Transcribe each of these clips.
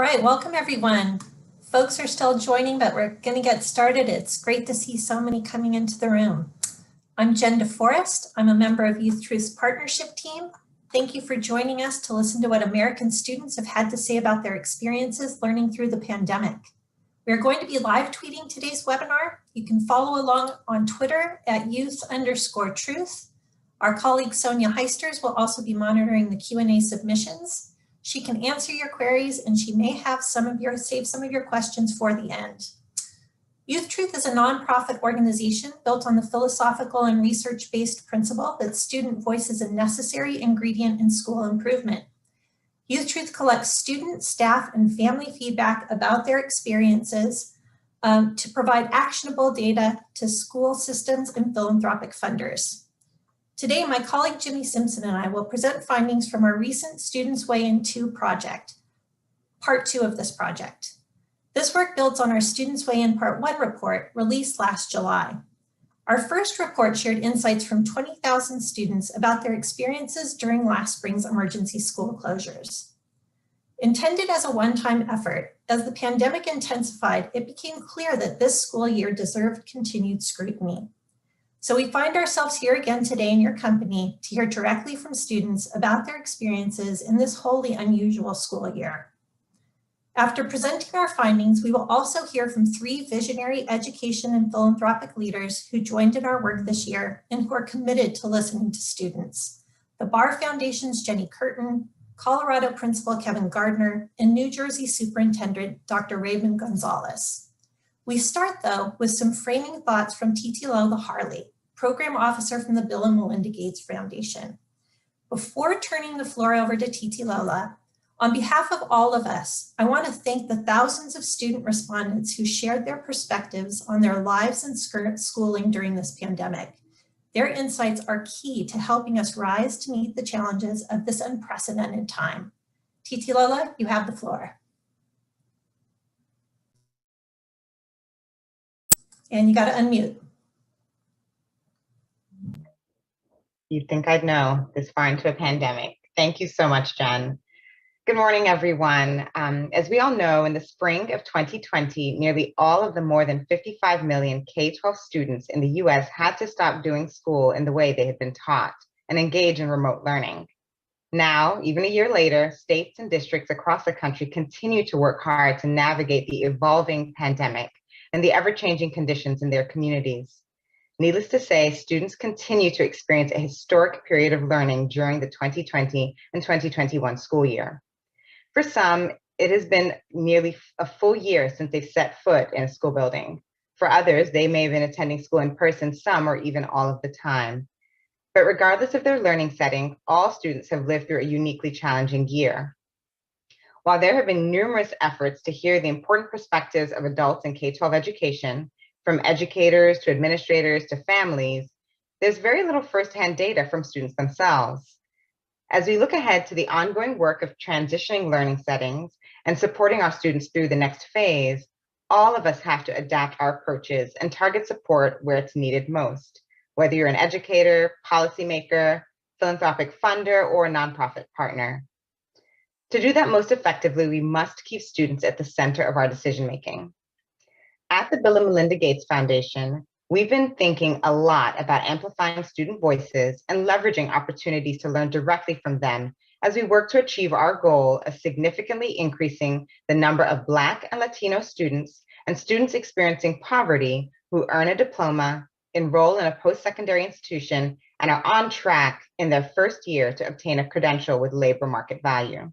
right, welcome everyone. Folks are still joining, but we're going to get started. It's great to see so many coming into the room. I'm Jen DeForest. I'm a member of YouthTruth's partnership team. Thank you for joining us to listen to what American students have had to say about their experiences learning through the pandemic. We're going to be live tweeting today's webinar. You can follow along on Twitter at youth_truth. Our colleague Sonia Heisters will also be monitoring the Q&A submissions. She can answer your queries and she may have save some of your questions for the end. YouthTruth is a nonprofit organization built on the philosophical and research-based principle that student voice is a necessary ingredient in school improvement. YouthTruth collects student, staff, and family feedback about their experiences to provide actionable data to school systems and philanthropic funders. Today, my colleague Jimmy Simpson and I will present findings from our recent Students Weigh In 2 project, part 2 of this project. This work builds on our Students Weigh In Part 1 report released last July. Our first report shared insights from 20,000 students about their experiences during last spring's emergency school closures. Intended as a one-time effort, as the pandemic intensified, it became clear that this school year deserved continued scrutiny. So we find ourselves here again today in your company to hear directly from students about their experiences in this wholly unusual school year. After presenting our findings, we will also hear from 3 visionary education and philanthropic leaders who joined in our work this year and who are committed to listening to students. The Barr Foundation's Jenny Curtin, Colorado Principal Kevin Gardner, and New Jersey Superintendent Dr. Raymond Gonzalez. We start, though, with some framing thoughts from Titi Lola Harley, Program Officer from the Bill and Melinda Gates Foundation. Before turning the floor over to Titi Lola, on behalf of all of us, I want to thank the thousands of student respondents who shared their perspectives on their lives and schooling during this pandemic. Their insights are key to helping us rise to meet the challenges of this unprecedented time. Titi Lola, you have the floor. And you got to unmute. You'd think I'd know this far into a pandemic. Thank you so much, Jen. Good morning, everyone. As we all know, in the spring of 2020, nearly all of the more than 55 million K-12 students in the US had to stop doing school in the way they had been taught and engage in remote learning. Now, even a year later, states and districts across the country continue to work hard to navigate the evolving pandemic and the ever-changing conditions in their communities. Needless to say, students continue to experience a historic period of learning during the 2020 and 2021 school year. For some, it has been nearly a full year since they've set foot in a school building. For others, they may have been attending school in person some or even all of the time. But regardless of their learning setting, all students have lived through a uniquely challenging year. While there have been numerous efforts to hear the important perspectives of adults in K-12 education, from educators to administrators to families, there's very little firsthand data from students themselves. As we look ahead to the ongoing work of transitioning learning settings and supporting our students through the next phase, all of us have to adapt our approaches and target support where it's needed most, whether you're an educator, policymaker, philanthropic funder, or a nonprofit partner. To do that most effectively, we must keep students at the center of our decision-making. At the Bill and Melinda Gates Foundation, we've been thinking a lot about amplifying student voices and leveraging opportunities to learn directly from them as we work to achieve our goal of significantly increasing the number of Black and Latino students and students experiencing poverty who earn a diploma, enroll in a post-secondary institution, and are on track in their first year to obtain a credential with labor market value.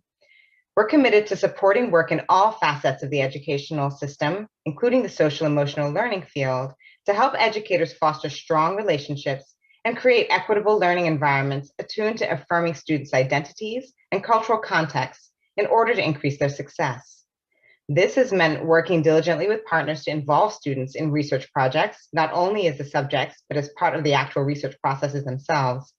We're committed to supporting work in all facets of the educational system, including the social emotional learning field, to help educators foster strong relationships and create equitable learning environments attuned to affirming students' identities and cultural contexts in order to increase their success. This has meant working diligently with partners to involve students in research projects, not only as the subjects, but as part of the actual research processes themselves,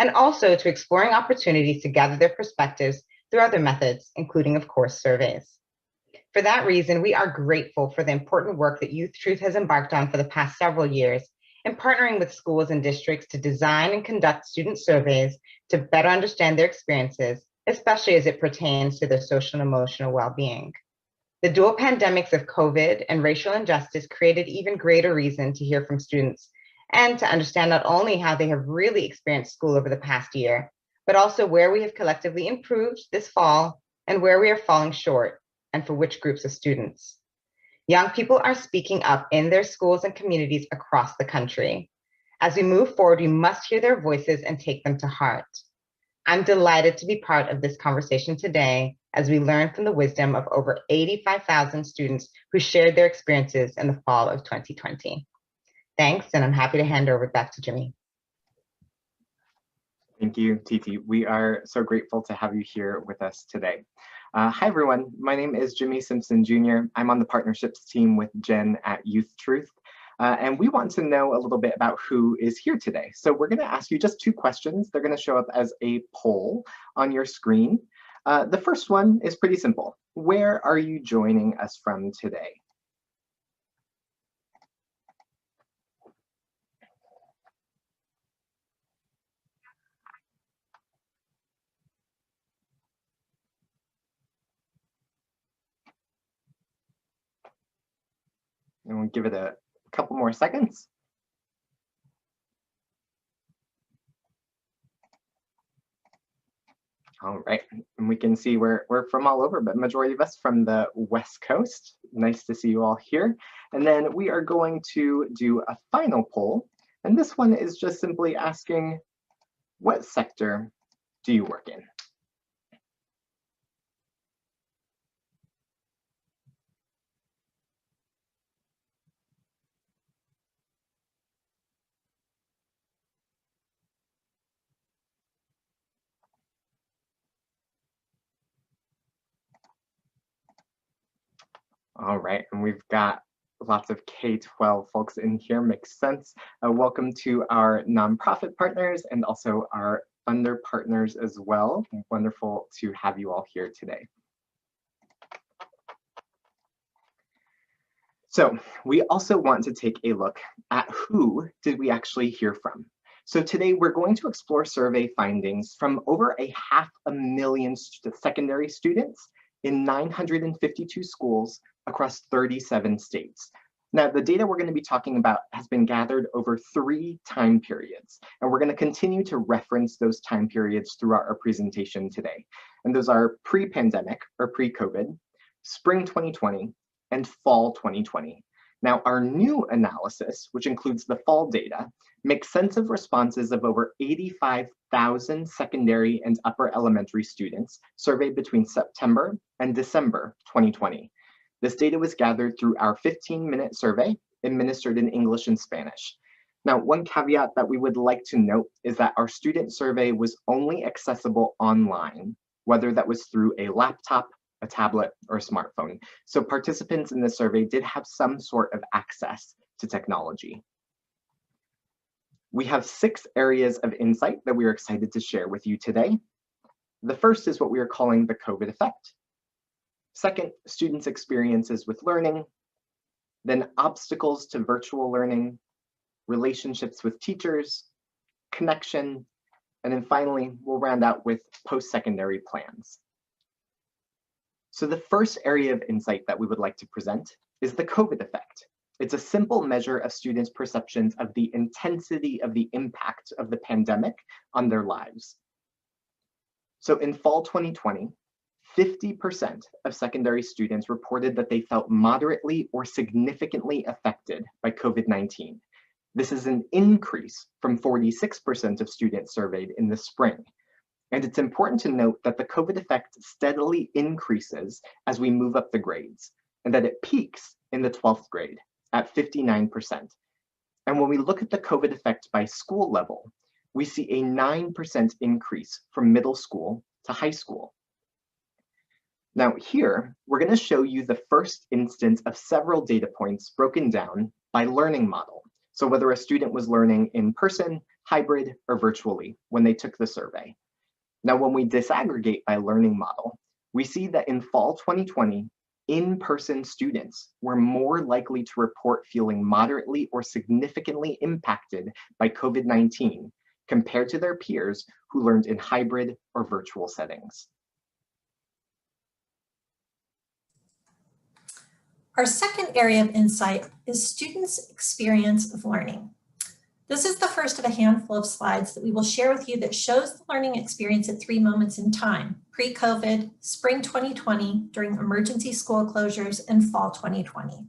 and also to exploring opportunities to gather their perspectives through other methods, including, of course, surveys. For that reason, we are grateful for the important work that YouthTruth has embarked on for the past several years in partnering with schools and districts to design and conduct student surveys to better understand their experiences, especially as it pertains to their social and emotional well-being. The dual pandemics of COVID and racial injustice created even greater reason to hear from students and to understand not only how they have really experienced school over the past year, but also where we have collectively improved this fall and where we are falling short, and for which groups of students. Young people are speaking up in their schools and communities across the country. As we move forward, we must hear their voices and take them to heart. I'm delighted to be part of this conversation today as we learn from the wisdom of over 85,000 students who shared their experiences in the fall of 2020. Thanks, and I'm happy to hand over back to Jimmy. Thank you, Titi. We are so grateful to have you here with us today. Hi, everyone. My name is Jimmy Simpson Jr. I'm on the partnerships team with Jen at YouthTruth. And we want to know a little bit about who is here today. So we're going to ask you just 2 questions. They're going to show up as a poll on your screen. The first one is pretty simple. Where are you joining us from today? And we'll give it a couple more seconds. All right, and we can see we're from all over, but majority of us from the West Coast. Nice to see you all here. And then we are going to do a final poll. And this one is just simply asking, what sector do you work in? All right, and we've got lots of K-12 folks in here, makes sense. Welcome to our nonprofit partners and also our funder partners as well. Wonderful to have you all here today. So we also want to take a look at who did we actually hear from. So today we're going to explore survey findings from over 500,000 secondary students in 952 schools across 37 states. Now, the data we're going to be talking about has been gathered over 3 time periods, and we're going to continue to reference those time periods throughout our presentation today. And those are pre-pandemic or pre-COVID, spring 2020, and fall 2020. Now, our new analysis, which includes the fall data, makes sense of responses of over 85,000 secondary and upper elementary students surveyed between September and December 2020. This data was gathered through our 15-minute survey administered in English and Spanish. Now, one caveat that we would like to note is that our student survey was only accessible online, whether that was through a laptop, a tablet, or a smartphone. So participants in the survey did have some sort of access to technology. We have 6 areas of insight that we are excited to share with you today. The first is what we are calling the COVID effect. Second, students' experiences with learning. Then obstacles to virtual learning, relationships with teachers, connection, and then finally, we'll round out with post-secondary plans. So the first area of insight that we would like to present is the COVID effect. It's a simple measure of students' perceptions of the intensity of the impact of the pandemic on their lives. So in fall 2020, 50% of secondary students reported that they felt moderately or significantly affected by COVID-19. This is an increase from 46% of students surveyed in the spring. And it's important to note that the COVID effect steadily increases as we move up the grades, and that it peaks in the 12th grade at 59%. And when we look at the COVID effect by school level, we see a 9% increase from middle school to high school. Now here, we're going to show you the first instance of several data points broken down by learning model. So whether a student was learning in person, hybrid, or virtually when they took the survey. Now, when we disaggregate by learning model, we see that in fall 2020, in-person students were more likely to report feeling moderately or significantly impacted by COVID-19 compared to their peers who learned in hybrid or virtual settings. Our second area of insight is students' experience of learning. This is the first of a handful of slides that we will share with you that shows the learning experience at 3 moments in time: pre-COVID, spring 2020, during emergency school closures, and fall 2020.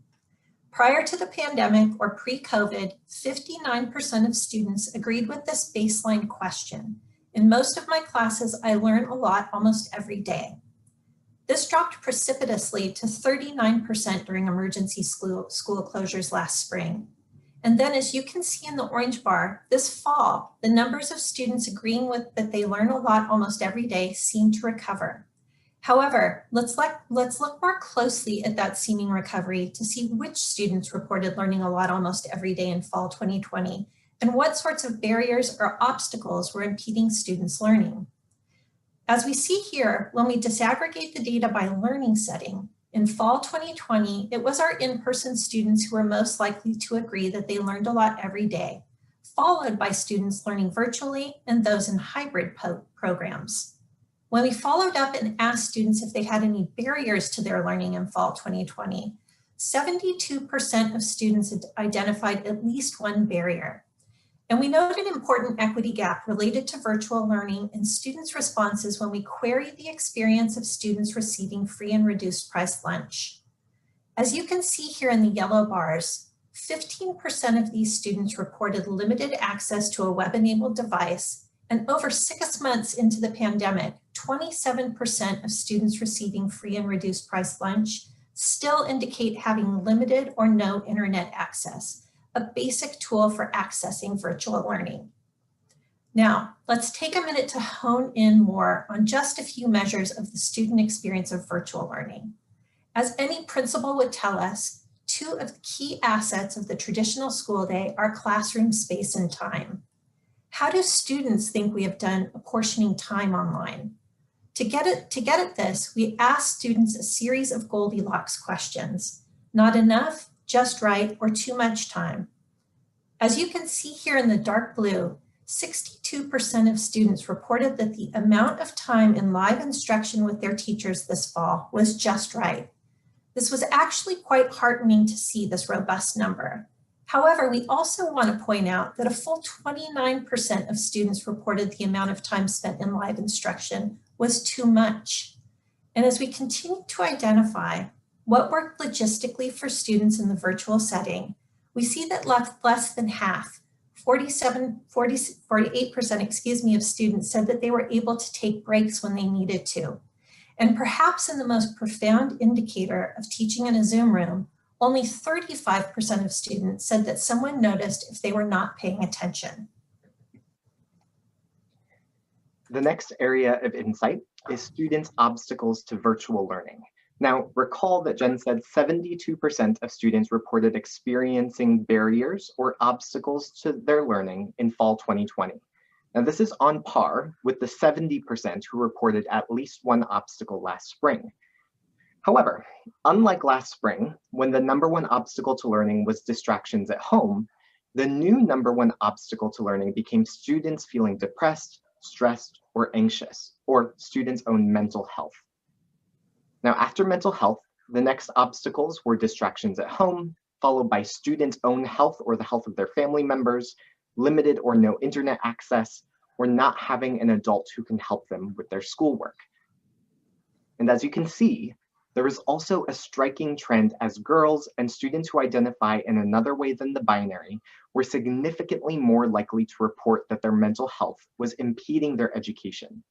Prior to the pandemic or pre-COVID, 59% of students agreed with this baseline question. In most of my classes, I learn a lot almost every day. This dropped precipitously to 39% during emergency school closures last spring. And then, as you can see in the orange bar, this fall, the numbers of students agreeing with that they learn a lot almost every day seem to recover. However, let's look more closely at that seeming recovery to see which students reported learning a lot almost every day in fall 2020, and what sorts of barriers or obstacles were impeding students' learning. As we see here, when we disaggregate the data by learning setting, in fall 2020, it was our in-person students who were most likely to agree that they learned a lot every day, followed by students learning virtually and those in hybrid programs. When we followed up and asked students if they had any barriers to their learning in fall 2020, 72% of students had identified at least one barrier. And we noted an important equity gap related to virtual learning in students' responses when we queried the experience of students receiving free and reduced price lunch. As you can see here in the yellow bars, 15% of these students reported limited access to a web-enabled device, and over 6 months into the pandemic, 27% of students receiving free and reduced price lunch still indicate having limited or no internet access, a basic tool for accessing virtual learning. Now, let's take a minute to hone in more on just a few measures of the student experience of virtual learning. As any principal would tell us, 2 of the key assets of the traditional school day are classroom space and time. How do students think we have done apportioning time online? To get at this, we asked students a series of Goldilocks questions: not enough, just right, or too much time. As you can see here in the dark blue, 62% of students reported that the amount of time in live instruction with their teachers this fall was just right. This was actually quite heartening to see this robust number. However, we also want to point out that a full 29% of students reported the amount of time spent in live instruction was too much. And as we continue to identify what worked logistically for students in the virtual setting, we see that less than half, 48% of students said that they were able to take breaks when they needed to. And perhaps in the most profound indicator of teaching in a Zoom room, only 35% of students said that someone noticed if they were not paying attention. The next area of insight is students' obstacles to virtual learning. Now, recall that Jen said 72% of students reported experiencing barriers or obstacles to their learning in fall 2020. Now, this is on par with the 70% who reported at least one obstacle last spring. However, unlike last spring, when the #1 obstacle to learning was distractions at home, the new #1 obstacle to learning became students feeling depressed, stressed, or anxious, or students' own mental health. Now, after mental health, the next obstacles were distractions at home, followed by students' own health or the health of their family members, limited or no internet access, or not having an adult who can help them with their schoolwork. And as you can see, there is also a striking trend as girls and students who identify in another way than the binary were significantly more likely to report that their mental health was impeding their education.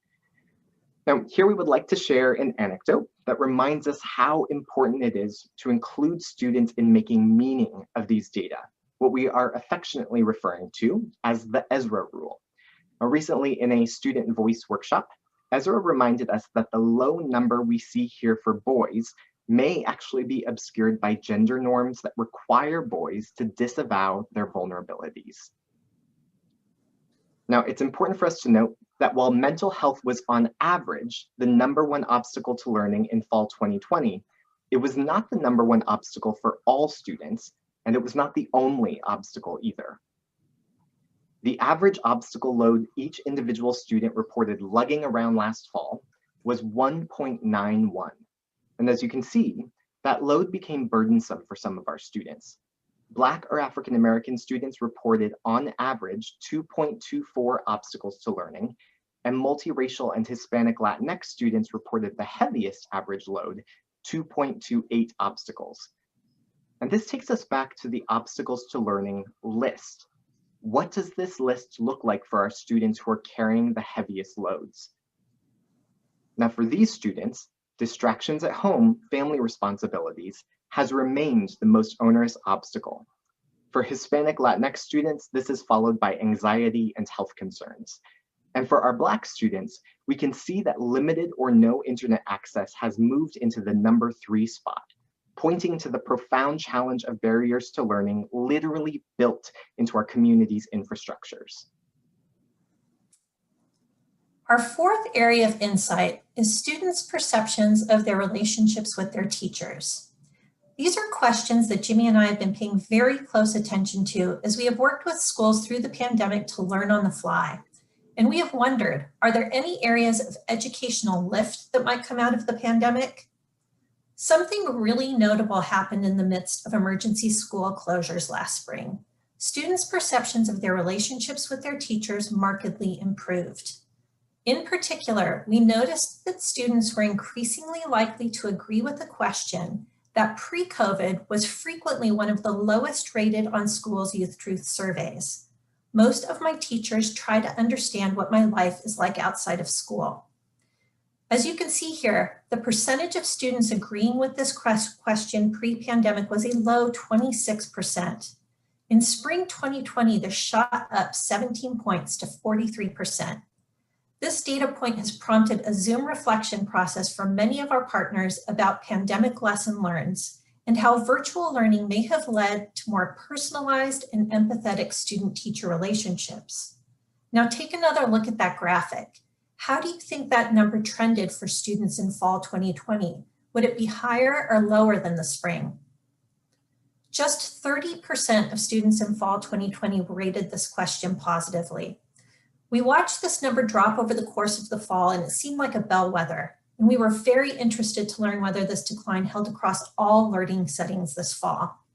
Now, here we would like to share an anecdote that reminds us how important it is to include students in making meaning of these data, what we are affectionately referring to as the Ezra rule. Now, recently in a student voice workshop, Ezra reminded us that the low number we see here for boys may actually be obscured by gender norms that require boys to disavow their vulnerabilities. Now, it's important for us to note that while mental health was on average the #1 obstacle to learning in fall 2020, it was not the #1 obstacle for all students, and it was not the only obstacle either. The average obstacle load each individual student reported lugging around last fall was 1.91. And as you can see, that load became burdensome for some of our students. Black or African American students reported on average 2.24 obstacles to learning, and multiracial and Hispanic Latinx students reported the heaviest average load, 2.28 obstacles. And this takes us back to the obstacles to learning list. What does this list look like for our students who are carrying the heaviest loads? Now for these students, distractions at home, family responsibilities, has remained the most onerous obstacle. For Hispanic Latinx students, this is followed by anxiety and health concerns. And for our Black students, we can see that limited or no internet access has moved into the number 3 spot, pointing to the profound challenge of barriers to learning literally built into our community's infrastructures. Our fourth area of insight is students' perceptions of their relationships with their teachers. These are questions that Jimmy and I have been paying very close attention to as we have worked with schools through the pandemic to learn on the fly. And we have wondered, are there any areas of educational lift that might come out of the pandemic? Something really notable happened in the midst of emergency school closures last spring. Students' perceptions of their relationships with their teachers markedly improved. In particular, we noticed that students were increasingly likely to agree with the question that pre-COVID was frequently one of the lowest rated on schools' YouthTruth surveys. Most of my teachers try to understand what my life is like outside of school. As you can see here, the percentage of students agreeing with this question pre-pandemic was a low 26%. In spring 2020, this shot up 17 points to 43%. This data point has prompted a Zoom reflection process for many of our partners about pandemic lesson learns and how virtual learning may have led to more personalized and empathetic student-teacher relationships. Now take another look at that graphic. How do you think that number trended for students in fall 2020? Would it be higher or lower than the spring? Just 30% of students in fall 2020 rated this question positively. We watched this number drop over the course of the fall, and it seemed like a bellwether. And we were very interested to learn whether this decline held across all learning settings this fall.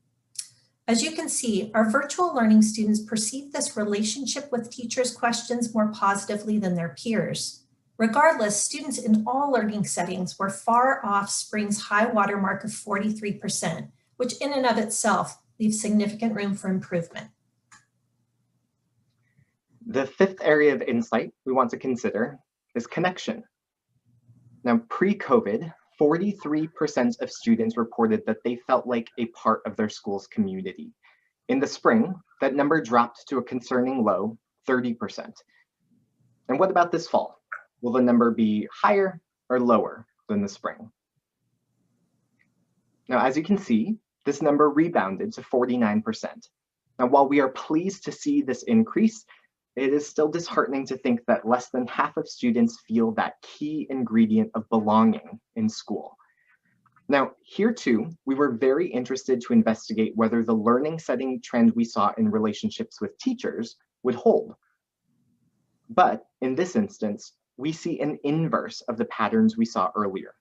As you can see, our virtual learning students perceive this relationship with teachers questions more positively than their peers. Regardless, students in all learning settings were far off spring's high watermark of 43%, which in and of itself leaves significant room for improvement. The fifth area of insight we want to consider is connection. Now, pre-COVID, 43% of students reported that they felt like a part of their school's community. In the spring, that number dropped to a concerning low, 30%. And what about this fall? Will the number be higher or lower than the spring? Now, as you can see, this number rebounded to 49%. Now, while we are pleased to see this increase, it is still disheartening to think that less than half of students feel that key ingredient of belonging in school. Now, here too, we were very interested to investigate whether the learning setting trend we saw in relationships with teachers would hold. But in this instance, we see an inverse of the patterns we saw earlier.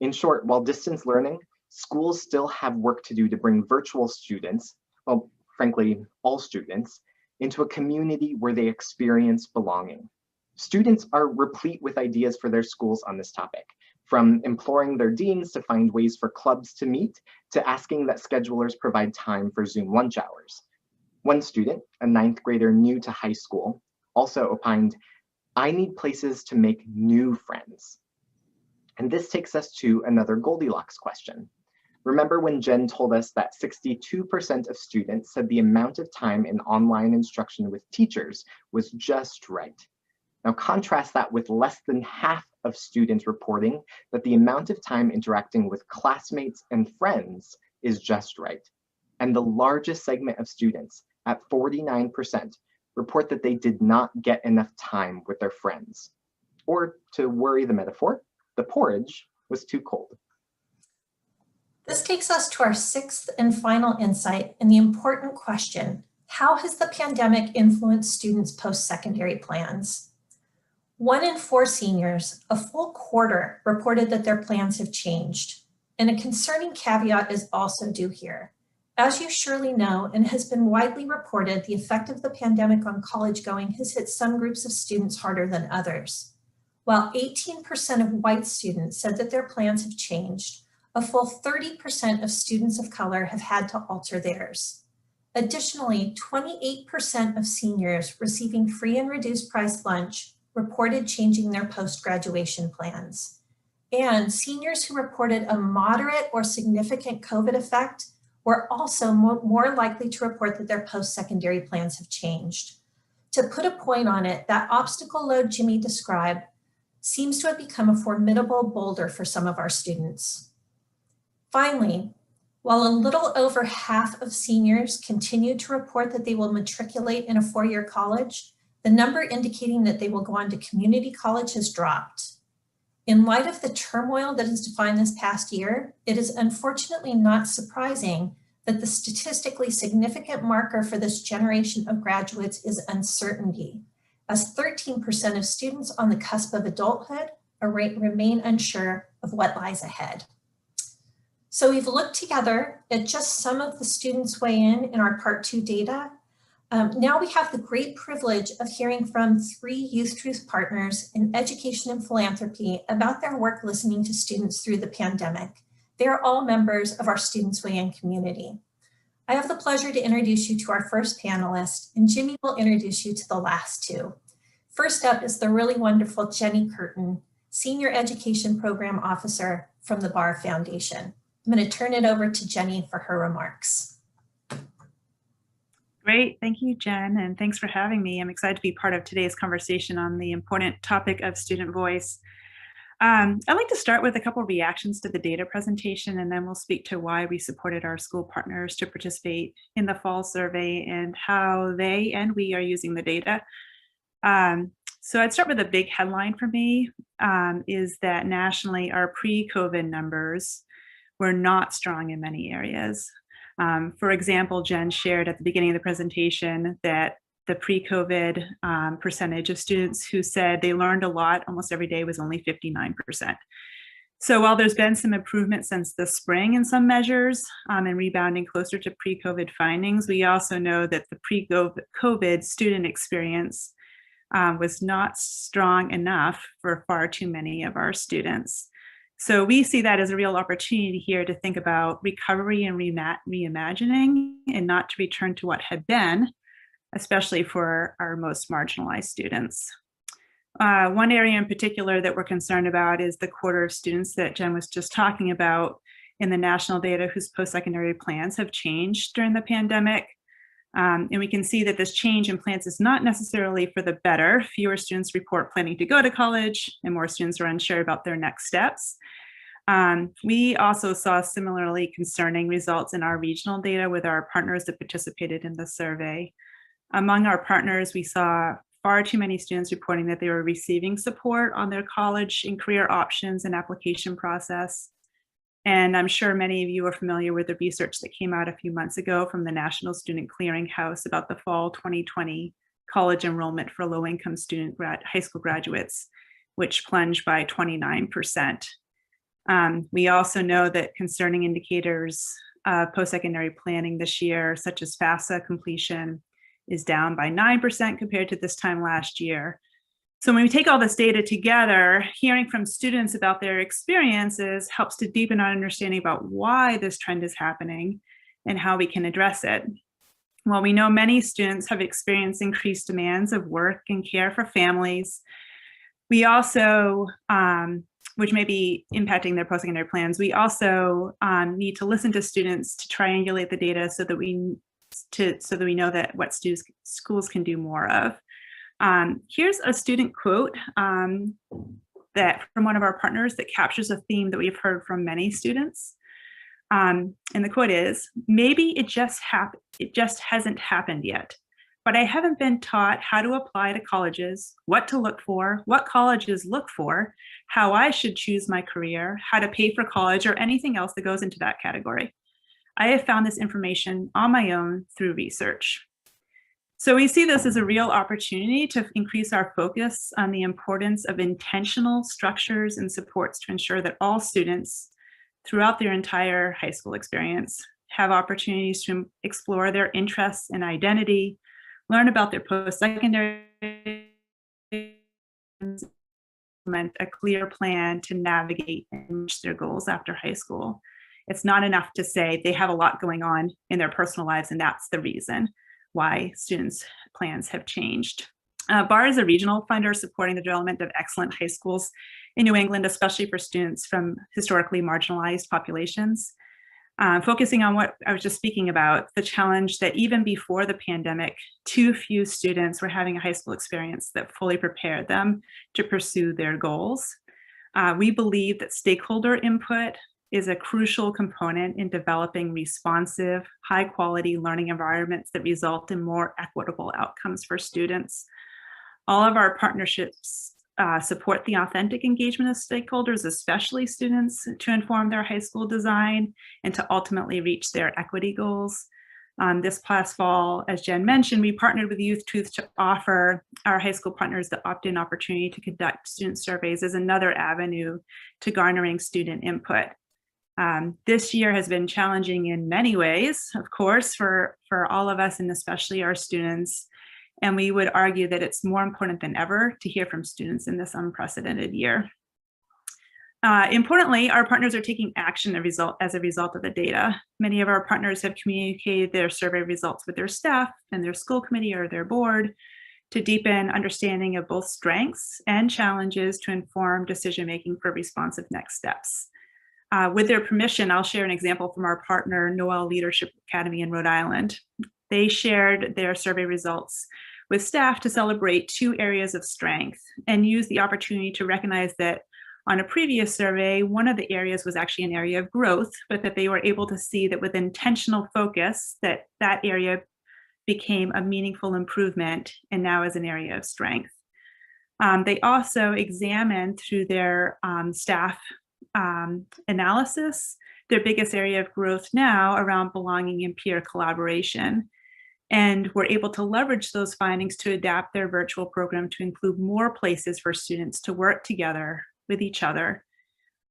In short, while distance learning, schools still have work to do to bring virtual students, well, frankly, all students, into a community where they experience belonging. Students are replete with ideas for their schools on this topic, from imploring their deans to find ways for clubs to meet, to asking that schedulers provide time for Zoom lunch hours. One student, a 9th grader new to high school, also opined, "I need places to make new friends." And this takes us to another Goldilocks question. Remember when Jen told us that 62% of students said the amount of time in online instruction with teachers was just right. Now contrast that with less than half of students reporting that the amount of time interacting with classmates and friends is just right. And the largest segment of students, at 49%, report that they did not get enough time with their friends. Or to worry the metaphor, the porridge was too cold. This takes us to our sixth and final insight and the important question, how has the pandemic influenced students' post-secondary plans? 1 in 4 seniors, a full quarter, reported that their plans have changed. And a concerning caveat is also due here. As you surely know, and has been widely reported, the effect of the pandemic on college going has hit some groups of students harder than others. While 18% of white students said that their plans have changed, a full 30% of students of color have had to alter theirs. Additionally, 28% of seniors receiving free and reduced price lunch reported changing their post-graduation plans. And seniors who reported a moderate or significant COVID effect were also more likely to report that their post-secondary plans have changed. To put a point on it, that obstacle load Jimmy described seems to have become a formidable boulder for some of our students. Finally, while a little over half of seniors continue to report that they will matriculate in a four-year college, the number indicating that they will go on to community college has dropped. In light of the turmoil that has defined this past year, it is unfortunately not surprising that the statistically significant marker for this generation of graduates is uncertainty, as 13% of students on the cusp of adulthood remain unsure of what lies ahead. So we've looked together at just some of the students weigh in our Part 2 data. Now we have the great privilege of hearing from 3 YouthTruth partners in education and philanthropy about their work listening to students through the pandemic. They are all members of our Students Weigh In community. I have the pleasure to introduce you to our first panelist, and Jimmy will introduce you to the last 2. First up is the really wonderful Jenny Curtin, Senior Education Program Officer from the Barr Foundation. I'm going to turn it over to Jenny for her remarks. Great, thank you, Jen, and thanks for having me. I'm excited to be part of today's conversation on the important topic of student voice. I'd like to start with a couple of reactions to the data presentation, and then we'll speak to why we supported our school partners to participate in the fall survey and how they and we are using the data. So I'd start with a big headline for me, is that nationally our pre-COVID numbers were not strong in many areas. For example, Jen shared at the beginning of the presentation that the pre-COVID percentage of students who said they learned a lot almost every day was only 59%. So while there's been some improvement since the spring in some measures and rebounding closer to pre-COVID findings, we also know that the pre-COVID student experience was not strong enough for far too many of our students. So we see that as a real opportunity here to think about recovery and reimagining and not to return to what had been, especially for our most marginalized students. One area in particular that we're concerned about is the quarter of students that Jen was just talking about in the national data whose post-secondary plans have changed during the pandemic. And we can see that this change in plans is not necessarily for the better. Fewer students report planning to go to college, and more students are unsure about their next steps. We also saw similarly concerning results in our regional data with our partners that participated in the survey. Among our partners, we saw far too many students reporting that they were receiving support on their college and career options and application process. And I'm sure many of you are familiar with the research that came out a few months ago from the National Student Clearinghouse about the fall 2020 college enrollment for low-income high school graduates, which plunged by 29%. We also know that concerning indicators of post-secondary planning this year, such as FAFSA completion, is down by 9% compared to this time last year. So when we take all this data together, hearing from students about their experiences helps to deepen our understanding about why this trend is happening and how we can address it. While we know many students have experienced increased demands of work and care for families, we also, which may be impacting their post-secondary plans, we also need to listen to students to triangulate the data so that we know that what schools can do more of. Here's a student quote that from one of our partners that captures a theme that we've heard from many students. And the quote is, "Maybe it just hasn't happened yet, but I haven't been taught how to apply to colleges, what to look for, what colleges look for, how I should choose my career, how to pay for college, or anything else that goes into that category. I have found this information on my own through research." So we see this as a real opportunity to increase our focus on the importance of intentional structures and supports to ensure that all students throughout their entire high school experience, have opportunities to explore their interests and identity, learn about their post-secondary, implement a clear plan to navigate and reach their goals after high school. It's not enough to say they have a lot going on in their personal lives, and that's the reason why students' plans have changed. BAR is a regional funder supporting the development of excellent high schools in New England, especially for students from historically marginalized populations. Focusing on what I was just speaking about, the challenge that even before the pandemic, too few students were having a high school experience that fully prepared them to pursue their goals. We believe that stakeholder input is a crucial component in developing responsive, high-quality learning environments that result in more equitable outcomes for students. All of our partnerships support the authentic engagement of stakeholders, especially students, to inform their high school design and to ultimately reach their equity goals. This past fall, as Jen mentioned, we partnered with YouthTruth to offer our high school partners the opt-in opportunity to conduct student surveys as another avenue to garnering student input. This year has been challenging in many ways, of course, for all of us and especially our students. And we would argue that it's more important than ever to hear from students in this unprecedented year. Importantly, our partners are taking action as a result of the data. Many of our partners have communicated their survey results with their staff and their school committee or their board to deepen understanding of both strengths and challenges to inform decision-making for responsive next steps. With their permission, I'll share an example from our partner, Noel Leadership Academy in Rhode Island. They shared their survey results with staff to celebrate 2 areas of strength and use the opportunity to recognize that on a previous survey, one of the areas was actually an area of growth, but that they were able to see that with intentional focus, that area became a meaningful improvement and now is an area of strength. They also examined through their staff analysis, their biggest area of growth now around belonging and peer collaboration, and were able to leverage those findings to adapt their virtual program to include more places for students to work together with each other.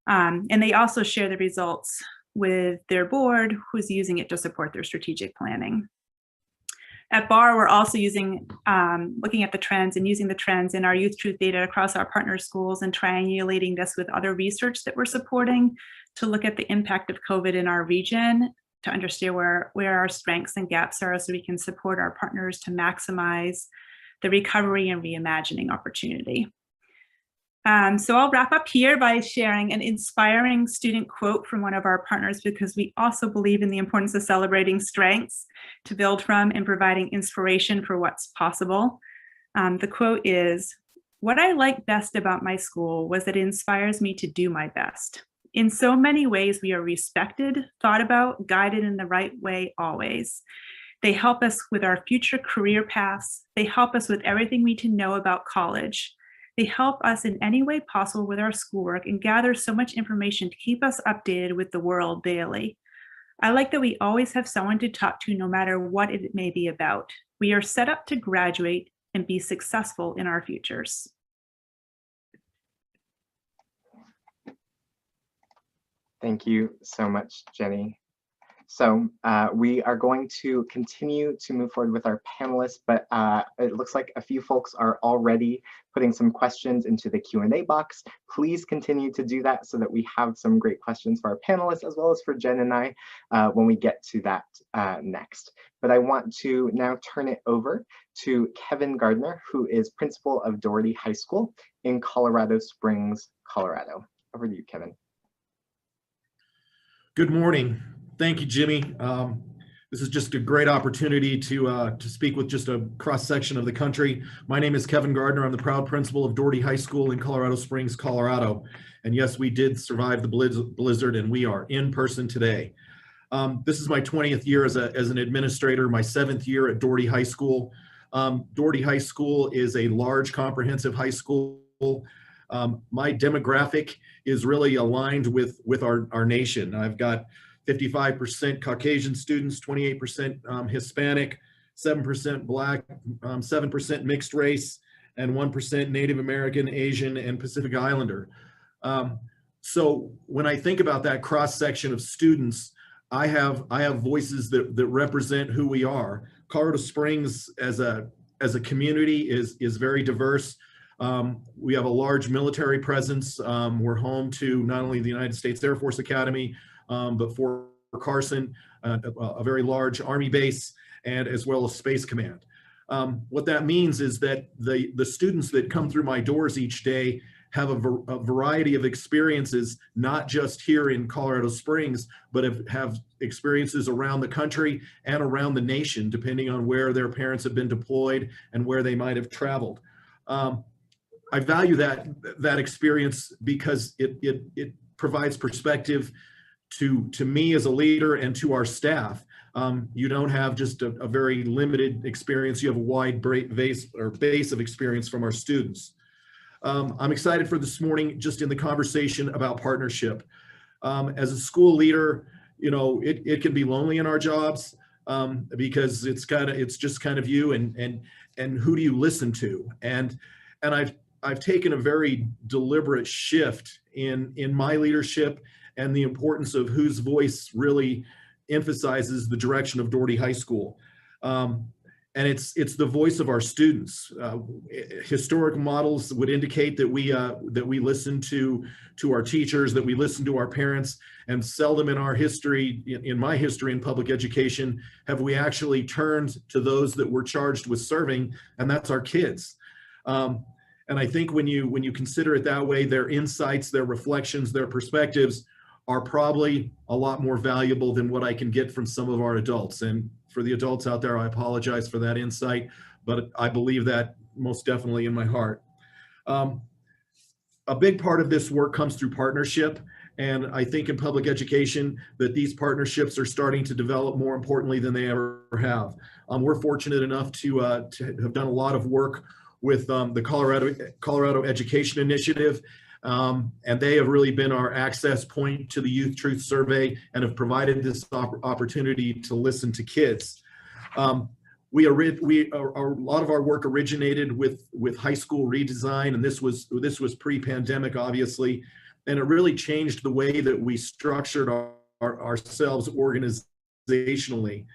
And they also share the results with their board, who's using it to support their strategic planning. At BAR, we're also looking at the trends and using the trends in our YouthTruth data across our partner schools and triangulating this with other research that we're supporting to look at the impact of COVID in our region, to understand where our strengths and gaps are so we can support our partners to maximize the recovery and reimagining opportunity. So I'll wrap up here by sharing an inspiring student quote from one of our partners, because we also believe in the importance of celebrating strengths to build from and providing inspiration for what's possible. The quote is, "What I like best about my school was that it inspires me to do my best. In so many ways, we are respected, thought about, guided in the right way always. They help us with our future career paths. They help us with everything we need to know about college. They help us in any way possible with our schoolwork and gather so much information to keep us updated with the world daily. I like that we always have someone to talk to no matter what it may be about. We are set up to graduate and be successful in our futures." Thank you so much, Jenny. So we are going to continue to move forward with our panelists, but it looks like a few folks are already putting some questions into the Q&A box. Please continue to do that so that we have some great questions for our panelists as well as for Jen and I when we get to that next. But I want to now turn it over to Kevin Gardner, who is principal of Doherty High School in Colorado Springs, Colorado. Over to you, Kevin. Good morning. Thank you, Jimmy. This is just a great opportunity to speak with just a cross-section of the country. My name is Kevin Gardner. I'm the proud principal of Doherty High School in Colorado Springs, Colorado. And yes, we did survive the blizzard, and we are in person today. This is my 20th year as an administrator, my 7th year at Doherty High School. Doherty High School is a large, comprehensive high school. My demographic is really aligned with our nation. I've got 55% Caucasian students, 28% Hispanic, 7% Black, 7% mixed race, and 1% Native American, Asian, and Pacific Islander. So when I think about that cross section of students, I have voices that represent who we are. Colorado Springs as a community is very diverse. We have a large military presence. We're home to not only the United States Air Force Academy, but Fort Carson, a very large Army base, and as well as Space Command. What that means is that the students that come through my doors each day have a variety of experiences, not just here in Colorado Springs, but have experiences around the country and around the nation, depending on where their parents have been deployed and where they might have traveled. I value that experience because it provides perspective to me as a leader and to our staff. You don't have just a very limited experience, you have a wide base of experience from our students. I'm excited for this morning, just in the conversation about partnership. As a school leader, you know, it can be lonely in our jobs because it's just kind of you and who do you listen to? And I've taken a very deliberate shift in my leadership and the importance of whose voice really emphasizes the direction of Doherty High School. And it's the voice of our students. Historic models would indicate that we listen to our teachers, that we listen to our parents, and seldom in our history, in my history in public education, have we actually turned to those that we're charged with serving, and that's our kids. And I think when you consider it that way, their insights, their reflections, their perspectives are probably a lot more valuable than what I can get from some of our adults. And for the adults out there, I apologize for that insight, but I believe that most definitely in my heart. A big part of this work comes through partnership. And I think in public education that these partnerships are starting to develop more importantly than they ever have. We're fortunate enough to have done a lot of work with the Colorado Education Initiative. And they have really been our access point to the YouthTruth survey and have provided this opportunity to listen to kids. A lot of our work originated with high school redesign, and this was pre-pandemic, obviously, and it really changed the way that we structured ourselves organizationally.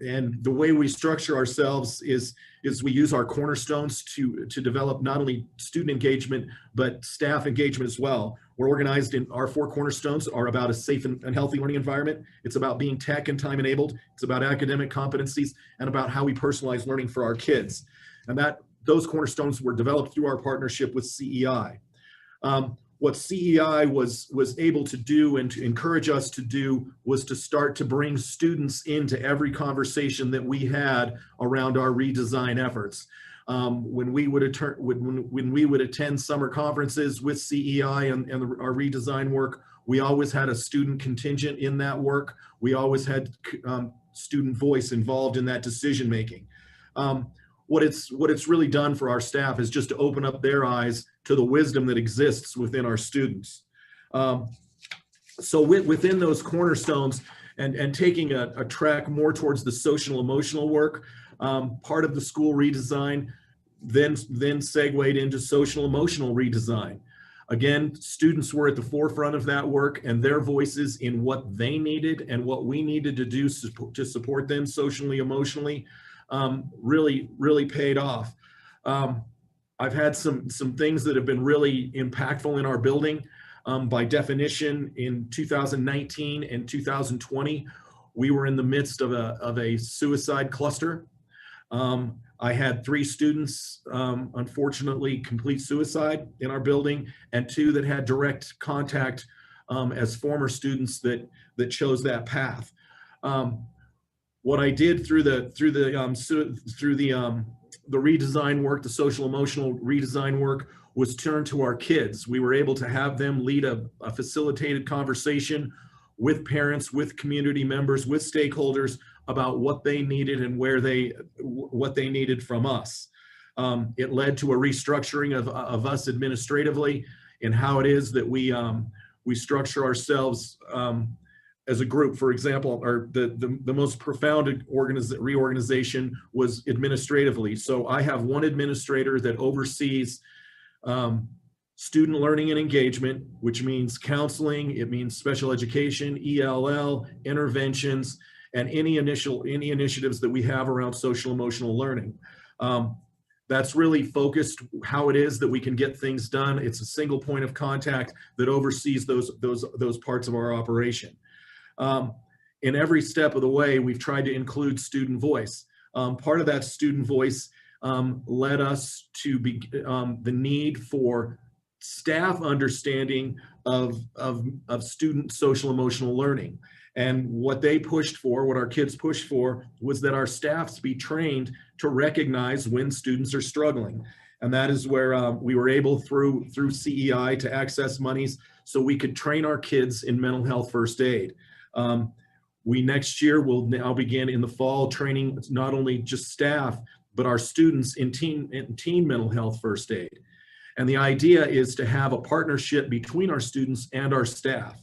And the way we structure ourselves is we use our cornerstones to develop not only student engagement, but staff engagement as well. We're organized in our 4 cornerstones are about a safe and healthy learning environment. It's about being tech and time enabled. It's about academic competencies and about how we personalize learning for our kids. And those cornerstones were developed through our partnership with CEI. What CEI was able to do and to encourage us to do was to start to bring students into every conversation that we had around our redesign efforts. When we would attend summer conferences with CEI and our redesign work, we always had a student contingent in that work. We always had student voice involved in that decision making. What it's really done for our staff is just to open up their eyes to the wisdom that exists within our students. So within those cornerstones and taking a track more towards the social emotional work, part of the school redesign then segued into social emotional redesign. Again, students were at the forefront of that work, and their voices in what they needed and what we needed to do to support them socially, emotionally, really paid off. I've had some things that have been really impactful in our building. By definition, in 2019 and 2020, we were in the midst of a suicide cluster. I had 3 students, unfortunately, complete suicide in our building, and 2 that had direct contact as former students that chose that path. What I did through the redesign work, the social emotional redesign work, was turn to our kids. We were able to have them lead a facilitated conversation with parents, with community members, with stakeholders about what they needed and what they needed from us. It led to a restructuring of us administratively in how it is that we structure ourselves as a group. For example, the most profound reorganization was administratively. So I have one administrator that oversees student learning and engagement, which means counseling, it means special education, ELL, interventions, and any initiatives that we have around social emotional learning. That's really focused how it is that we can get things done. It's a single point of contact that oversees those parts of our operation. In every step of the way, we've tried to include student voice. Part of that student voice led us to the need for staff understanding of student social emotional learning. And what they pushed for, what our kids pushed for, was that our staffs be trained to recognize when students are struggling. And that is where we were able through CEI to access monies so we could train our kids in mental health first aid. We next year will now begin in the fall training not only just staff, but our students in teen mental health first aid. And the idea is to have a partnership between our students and our staff.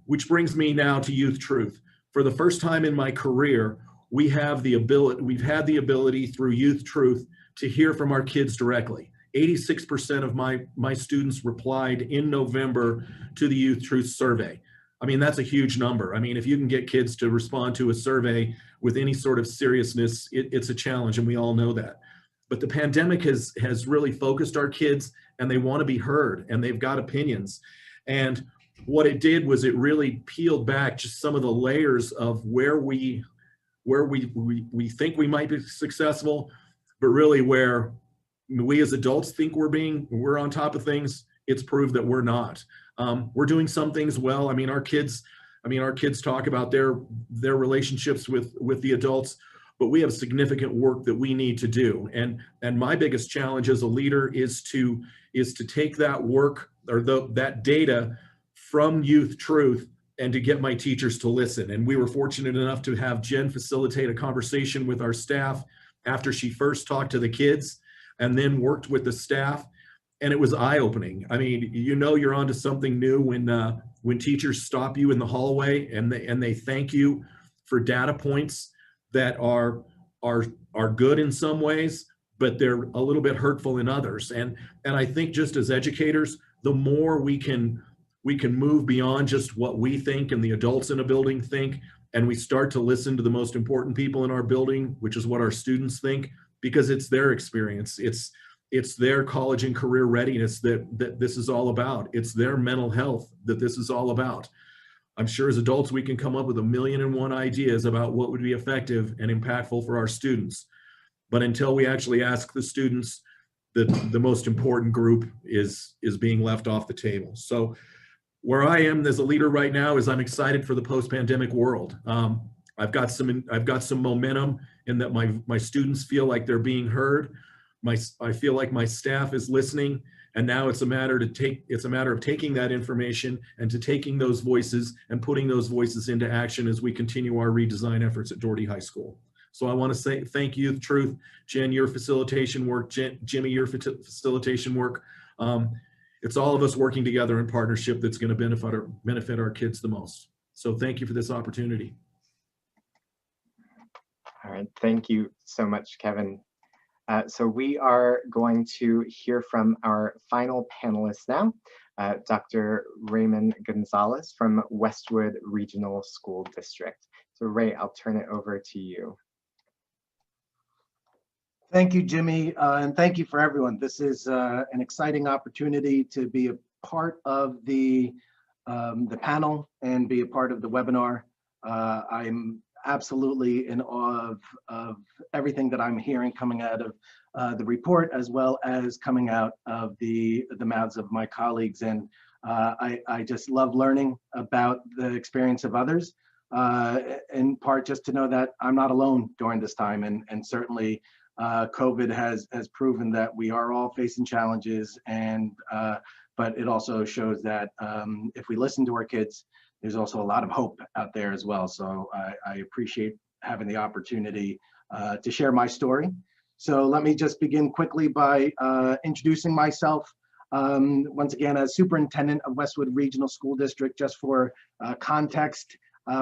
Which brings me now to YouthTruth. For the first time in my career, we've had the ability through YouthTruth to hear from our kids directly. 86% of my students replied in November to the YouthTruth survey. I mean, that's a huge number. I mean, if you can get kids to respond to a survey with any sort of seriousness, it's a challenge, and we all know that. But the pandemic has really focused our kids, and they want to be heard, and they've got opinions. And what it did was it really peeled back just some of the layers of where we think we might be successful, but really where we as adults think we're on top of things. It's proved that we're not. We're doing some things well. I mean, our kids talk about their relationships with the adults, but we have significant work that we need to do. And my biggest challenge as a leader is to take that work or that data from YouthTruth and to get my teachers to listen. And we were fortunate enough to have Jen facilitate a conversation with our staff after she first talked to the kids and then worked with the staff. And it was eye-opening. I mean, you're onto something new when teachers stop you in the hallway and they thank you for data points that are good in some ways, but they're a little bit hurtful in others. And I think just as educators, the more we can move beyond just what we think and the adults in a building think, and we start to listen to the most important people in our building, which is what our students think, because it's their experience. It's their college and career readiness that this is all about. It's their mental health that this is all about. I'm sure as adults, we can come up with 1,000,001 ideas about what would be effective and impactful for our students. But until we actually ask the students, the most important group is being left off the table. So where I am as a leader right now is I'm excited for the post-pandemic world. I've got some momentum in that my students feel like they're being heard. I feel like my staff is listening, and now it's a matter of taking that information and to taking those voices and putting those voices into action as we continue our redesign efforts at Doherty High School. So I want to say thank you, YouthTruth, Jen, your facilitation work, Jimmy, your facilitation work. It's all of us working together in partnership that's going to benefit our kids the most. So thank you for this opportunity. All right, thank you so much, Kevin. So we are going to hear from our final panelist now, Dr. Raymond Gonzalez from Westwood Regional School District. So Ray, I'll turn it over to you. Thank you, Jimmy, and thank you for everyone. This is an exciting opportunity to be a part of the panel and be a part of the webinar. I'm absolutely in awe of everything that I'm hearing coming out of the report, as well as coming out of the mouths of my colleagues. And I just love learning about the experience of others, in part just to know that I'm not alone during this time. And certainly COVID has proven that we are all facing challenges, but it also shows that if we listen to our kids, there's also a lot of hope out there as well. So I appreciate having the opportunity to share my story. So let me just begin quickly by introducing myself. Once again, as superintendent of Westwood Regional School District, just for context,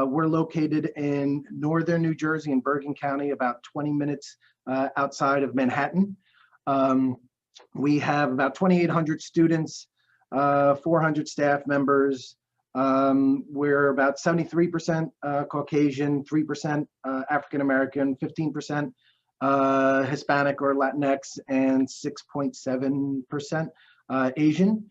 we're located in northern New Jersey in Bergen County, about 20 minutes outside of Manhattan. We have about 2,800 students, 400 staff members. We're about 73% Caucasian, 3% African American, 15% Hispanic or Latinx, and 6.7% Asian.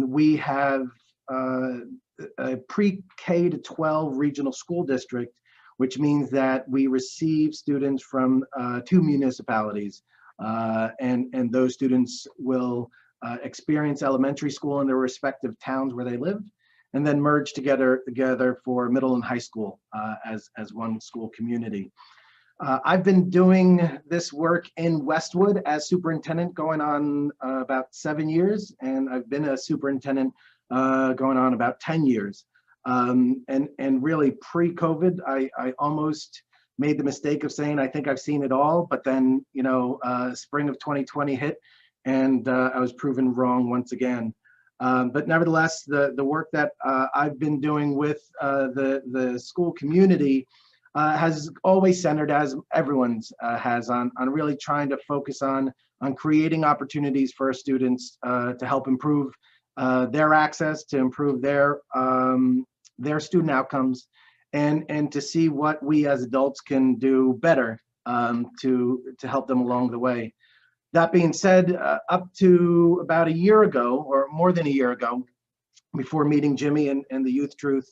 We have a pre-K to 12 regional school district, which means that we receive students from 2 municipalities, and those students will experience elementary school in their respective towns where they live, and then merge together for middle and high school as one school community. I've been doing this work in Westwood as superintendent going on about 7 years, and I've been a superintendent going on about 10 years. And really pre-COVID, I almost made the mistake of saying, I think I've seen it all, but then, you know, spring of 2020 hit, and I was proven wrong once again. But nevertheless, the work that I've been doing with the school community has always centered, as everyone's has, on really trying to focus on creating opportunities for our students to help improve their access, to improve their student outcomes, and to see what we as adults can do better to help them along the way. That being said, up to about a year ago, or more than a year ago, before meeting Jimmy and the YouthTruth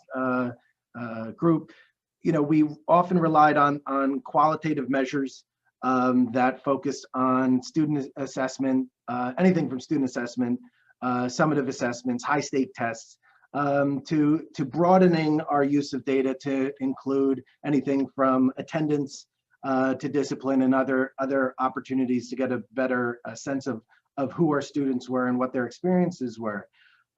group, you know, we often relied on qualitative measures that focused on student assessment, anything from student assessment, summative assessments, high stake tests, to broadening our use of data to include anything from attendance to discipline and other opportunities to get a better sense of who our students were and what their experiences were.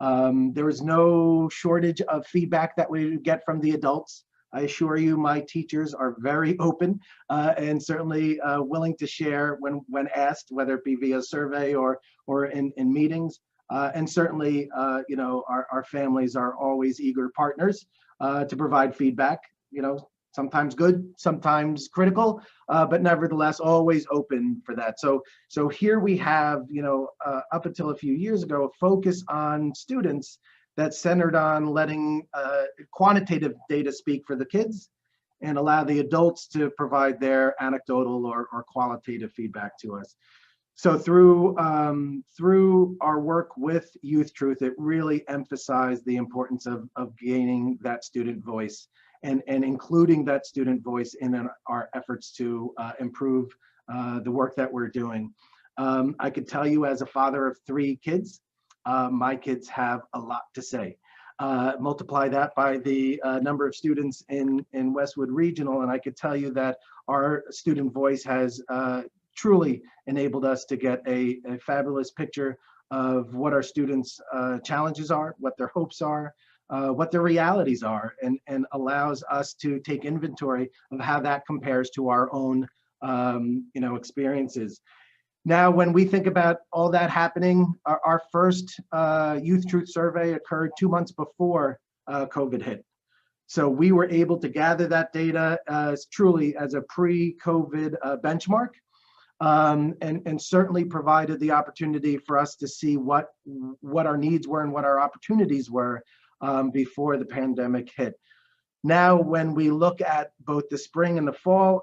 There was no shortage of feedback that we would get from the adults. I assure you, my teachers are very open and certainly willing to share when asked, whether it be via survey or in meetings. And certainly, you know, our families are always eager partners to provide feedback, you know, sometimes good, sometimes critical, but nevertheless, always open for that. So here we have, you know, up until a few years ago, a focus on students that's centered on letting quantitative data speak for the kids and allow the adults to provide their anecdotal or qualitative feedback to us. So through our work with YouthTruth, it really emphasized the importance of gaining that student voice and including that student voice in our efforts to improve the work that we're doing. I could tell you, as a father of 3 kids, my kids have a lot to say. Multiply that by the number of students in Westwood Regional, and I could tell you that our student voice has truly enabled us to get a fabulous picture of what our students' challenges are, what their hopes are, what their realities are, and allows us to take inventory of how that compares to our own you know, experiences. Now, when we think about all that happening, our first YouthTruth survey occurred 2 months before COVID hit. So we were able to gather that data truly as a pre-COVID benchmark, and certainly provided the opportunity for us to see what our needs were and what our opportunities were before the pandemic hit. Now, when we look at both the spring and the fall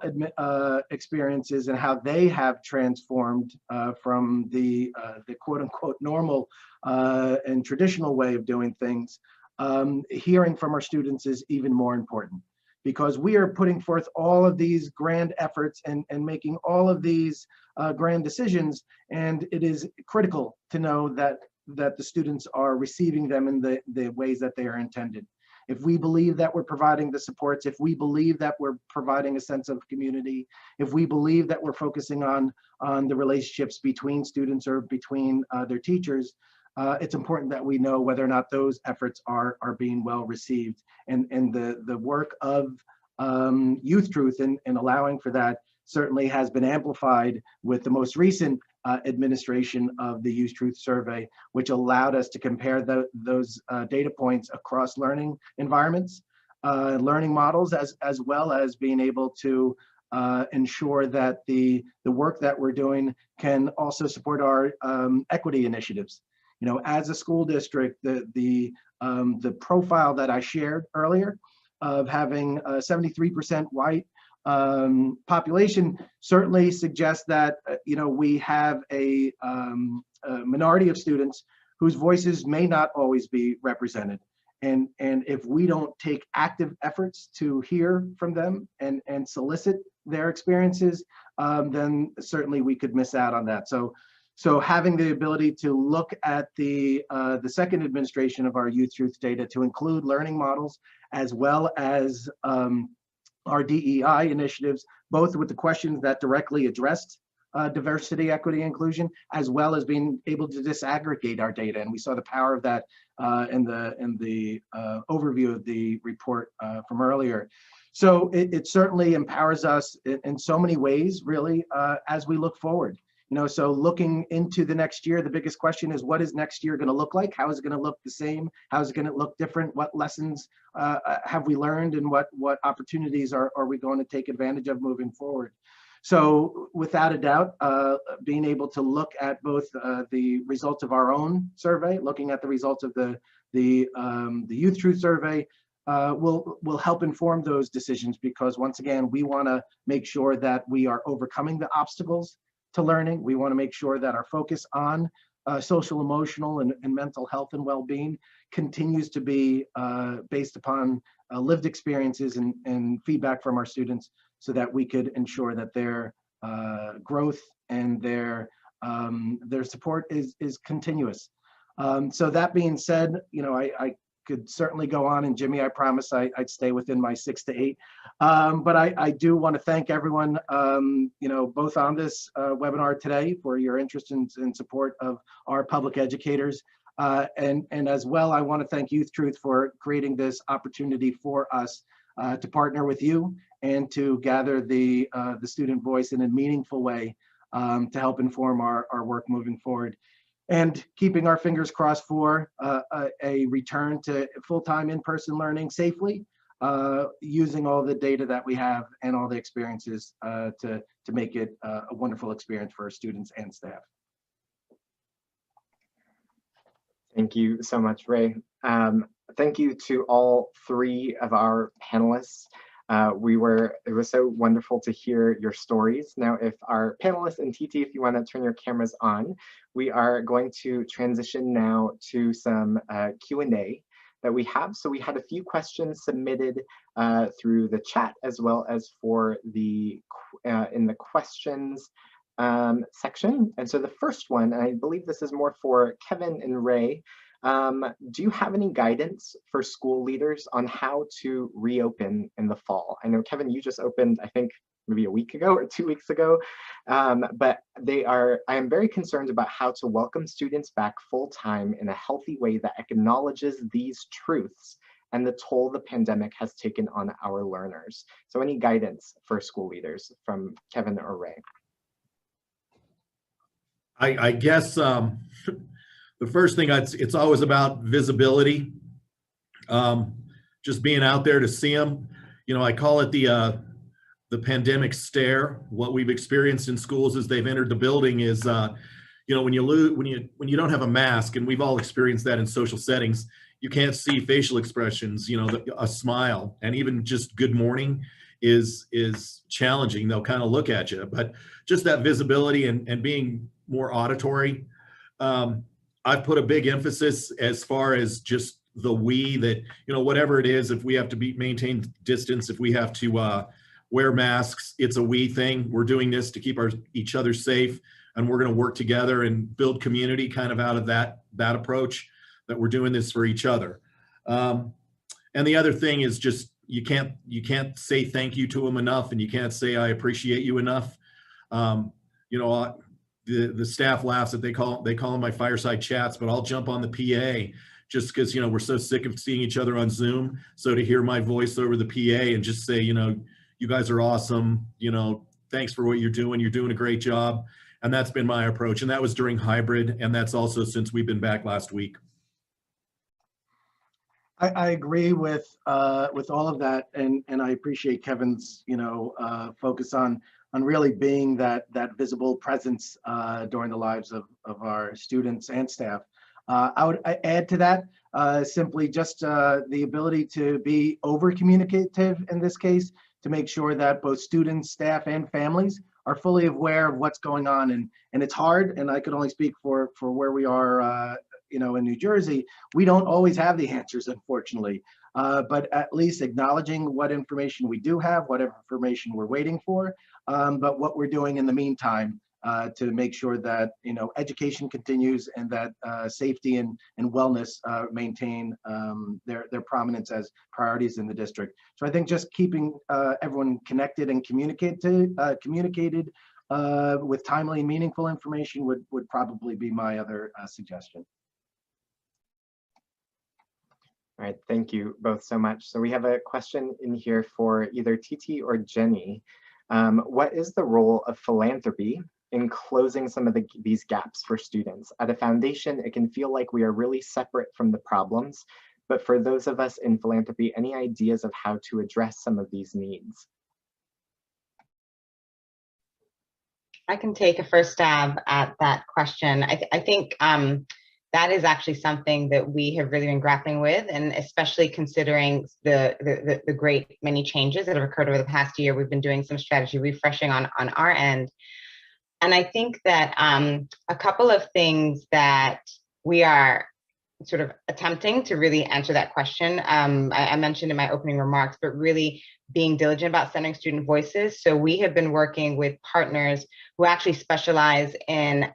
experiences and how they have transformed from the quote unquote normal and traditional way of doing things, hearing from our students is even more important, because we are putting forth all of these grand efforts and making all of these grand decisions, and it is critical to know that the students are receiving them in the ways that they are intended. If we believe that we're providing the supports, if we believe that we're providing a sense of community, if we believe that we're focusing on the relationships between students or between their teachers, it's important that we know whether or not those efforts are being well received. And the work of YouthTruth in allowing for that certainly has been amplified with the most recent administration of the YouthTruth survey, which allowed us to compare those data points across learning environments, learning models, as well as being able to ensure that the work that we're doing can also support our equity initiatives. You know, as a school district, the profile that I shared earlier of having a 73% white population certainly suggests that you know, we have a minority of students whose voices may not always be represented. And if we don't take active efforts to hear from them and solicit their experiences, then certainly we could miss out on that. So having the ability to look at the second administration of our YouthTruth data to include learning models, as well as our DEI initiatives, both with the questions that directly addressed diversity, equity, inclusion, as well as being able to disaggregate our data. And we saw the power of that in the overview of the report from earlier. So it certainly empowers us in so many ways, really, as we look forward. You know, so looking into the next year, the biggest question is, what is next year going to look like? How is it going to look the same? How is it going to look different? What lessons have we learned, and what opportunities are we going to take advantage of moving forward? So without a doubt, being able to look at both the results of our own survey, looking at the results of the YouthTruth survey, will help inform those decisions, because once again, we want to make sure that we are overcoming the obstacles to learning. We want to make sure that our focus on social, emotional, and mental health and well-being continues to be based upon lived experiences and feedback from our students, so that we could ensure that their growth and their support is continuous. So that being said, you know, I could certainly go on, and Jimmy, I promise I'd stay within my 6 to 8. But I do want to thank everyone, you know, both on this webinar today for your interest and support of our public educators. And as well, I want to thank YouthTruth for creating this opportunity for us to partner with you and to gather the student voice in a meaningful way to help inform our work moving forward. And keeping our fingers crossed for a return to full-time in-person learning safely, using all the data that we have and all the experiences to make it a wonderful experience for our students and staff. Thank you so much, Ray. Thank you to all 3 of our panelists. It was so wonderful to hear your stories. Now, if our panelists and TT, if you want to turn your cameras on, we are going to transition now to some Q&A that we have. So we had a few questions submitted through the chat, as well as for the in the questions section. And so the first one, and I believe this is more for Kevin and Ray, do you have any guidance for school leaders on how to reopen in the fall? I know, Kevin, you just opened, I think, maybe a week ago or 2 weeks ago, but I am very concerned about how to welcome students back full-time in a healthy way that acknowledges these truths and the toll the pandemic has taken on our learners. So any guidance for school leaders from Kevin or Ray? I guess the first thing, it's always about visibility. Just being out there to see them. You know, I call it the pandemic stare. What we've experienced in schools as they've entered the building is, you know, when you don't have a mask, and we've all experienced that in social settings, you can't see facial expressions. You know, a smile and even just good morning is challenging. They'll kind of look at you, but just that visibility and being more auditory. I've put a big emphasis as far as just the we, that, you know, whatever it is, if we have to maintain distance, if we have to wear masks, it's a we thing. We're doing this to keep each other safe, and we're going to work together and build community kind of out of that approach, that we're doing this for each other. And the other thing is just, you can't say thank you to them enough, and you can't say I appreciate you enough. You know, the staff laughs that they call them my fireside chats, but I'll jump on the PA just because, you know, we're so sick of seeing each other on Zoom. So to hear my voice over the PA and just say, you know, you guys are awesome, you know, thanks for what you're doing a great job. And that's been my approach. And that was during hybrid. And that's also since we've been back last week. I agree with all of that, and I appreciate Kevin's focus on really being that visible presence during the lives of our students and staff. I would add to that simply just the ability to be over communicative in this case, to make sure that both students, staff, and families are fully aware of what's going on. And it's hard, and I could only speak for where we are in New Jersey. We don't always have the answers, unfortunately, but at least acknowledging what information we do have, what information we're waiting for, but what we're doing in the meantime to make sure that education continues and that safety and wellness maintain their prominence as priorities in the district. So I think just keeping everyone connected and communicated with timely and meaningful information would probably be my other suggestion. All right, thank you both so much. So we have a question in here for either Titi or Jenny. What is the role of philanthropy in closing some of these gaps for students? At a foundation, it can feel like we are really separate from the problems, but for those of us in philanthropy, any ideas of how to address some of these needs? I can take a first stab at that question. I think that is actually something that we have really been grappling with, and especially considering the great many changes that have occurred over the past year. We've been doing some strategy refreshing on our end. And I think that a couple of things that we are sort of attempting to really answer that question, I mentioned in my opening remarks, but really being diligent about centering student voices. So we have been working with partners who actually specialize in